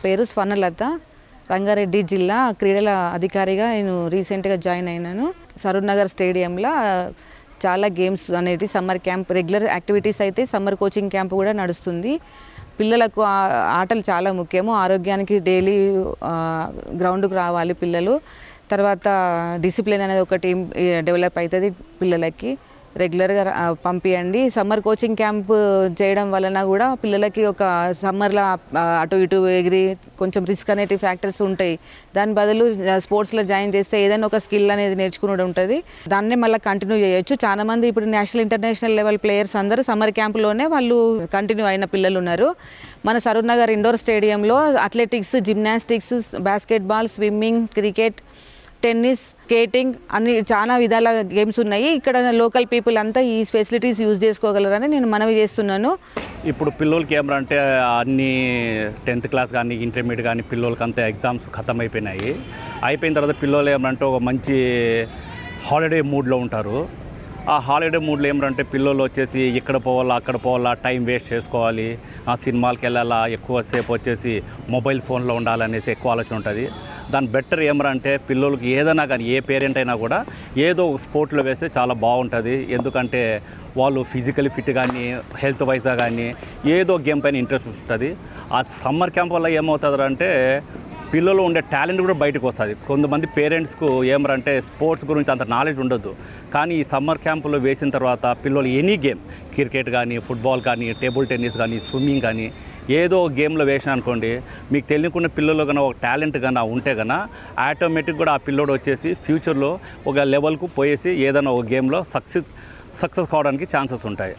పేరు స్వర్ణలత. రంగారెడ్డి జిల్లా క్రీడల అధికారిగా నేను రీసెంట్గా జాయిన్ అయినాను. సరూర్ నగర్ స్టేడియంలో చాలా గేమ్స్ అనేవి సమ్మర్ క్యాంప్, రెగ్యులర్ యాక్టివిటీస్ అయితే సమ్మర్ కోచింగ్ క్యాంప్ కూడా నడుస్తుంది. పిల్లలకు ఆటలు చాలా ముఖ్యము. ఆరోగ్యానికి డైలీ గ్రౌండ్కి రావాలి పిల్లలు. తర్వాత డిసిప్లిన్ అనేది ఒకటి డెవలప్ అవుతుంది పిల్లలకి. రెగ్యులర్గా పంపించండి. సమ్మర్ కోచింగ్ క్యాంప్ చేయడం వలన కూడా పిల్లలకి ఒక సమ్మర్లో అటు ఇటు ఎగిరి కొంచెం రిస్క్ అనేటివి ఫ్యాక్టర్స్ ఉంటాయి. దాని బదులు స్పోర్ట్స్లో జాయిన్ చేస్తే ఏదైనా ఒక స్కిల్ అనేది నేర్చుకుని ఉంటుంది. దాన్నే మళ్ళీ కంటిన్యూ చేయొచ్చు. చాలా మంది ఇప్పుడు నేషనల్ ఇంటర్నేషనల్ లెవెల్ ప్లేయర్స్ అందరూ సమ్మర్ క్యాంప్లోనే వాళ్ళు కంటిన్యూ అయిన పిల్లలు ఉన్నారు. మన సరూర్ నగర్ ఇండోర్ స్టేడియంలో athletics, gymnastics, basketball, swimming, cricket, tennis, skating అన్ని చాలా విధాల గేమ్స్ ఉన్నాయి. ఇక్కడ లోకల్ పీపుల్ అంతా ఈ ఫెసిలిటీస్ యూజ్ చేసుకోగలరని నేను మనవి చేస్తున్నాను. ఇప్పుడు పిల్లలకి ఏమంటే అన్ని 10th క్లాస్ కానీ ఇంటర్మీడియట్ కానీ పిల్లలకి అంతా ఎగ్జామ్స్ ఖతం అయిపోయినాయి. అయిపోయిన తర్వాత పిల్లలు ఏమంటే ఒక మంచి హాలిడే మూడ్లో ఉంటారు. ఆ హాలిడే మూడ్లో ఏమంటే పిల్లలు వచ్చేసి ఇక్కడ పోవాలా అక్కడ పోవాలా, టైం వేస్ట్ చేసుకోవాలి, ఆ సినిమాలకు వెళ్ళాలా, ఎక్కువసేపు వచ్చేసి మొబైల్ ఫోన్లో ఉండాలనేసి ఎక్కువ ఆలోచన ఉంటుంది. దాని బెటర్ ఏమంటే పిల్లలకి ఏదైనా కానీ ఏ పేరెంట్ అయినా కూడా ఏదో స్పోర్ట్లో వేస్తే చాలా బాగుంటుంది. ఎందుకంటే వాళ్ళు ఫిజికలీ ఫిట్ కానీ హెల్త్ వైజ్గా కానీ ఏదో గేమ్ పైన ఇంట్రెస్ట్ ఉంటుంది. ఆ సమ్మర్ క్యాంప్ వల్ల ఏమవుతుంది పిల్లలు ఉండే టాలెంట్ కూడా బయటకు వస్తుంది. కొంతమంది పేరెంట్స్కు ఏమంటే స్పోర్ట్స్ గురించి అంత నాలెడ్జ్ ఉండదు. కానీ ఈ సమ్మర్ క్యాంపులో వేసిన తర్వాత పిల్లలు ఎనీ గేమ్, క్రికెట్ కానీ, ఫుట్బాల్ కానీ, టేబుల్ టెన్నిస్ కానీ, స్విమ్మింగ్ కానీ ఏదో గేమ్లో వేసిన అనుకోండి, మీకు తెలియకుండా పిల్లలు కన్నా ఒక టాలెంట్ కన్నా ఉంటే కన్నా ఆటోమేటిక్ కూడా ఆ పిల్లోడు వచ్చేసి ఫ్యూచర్లో ఒక లెవెల్కు పోయేసి ఏదైనా ఒక గేమ్లో సక్సెస్ కావడానికి ఛాన్సెస్ ఉంటాయి.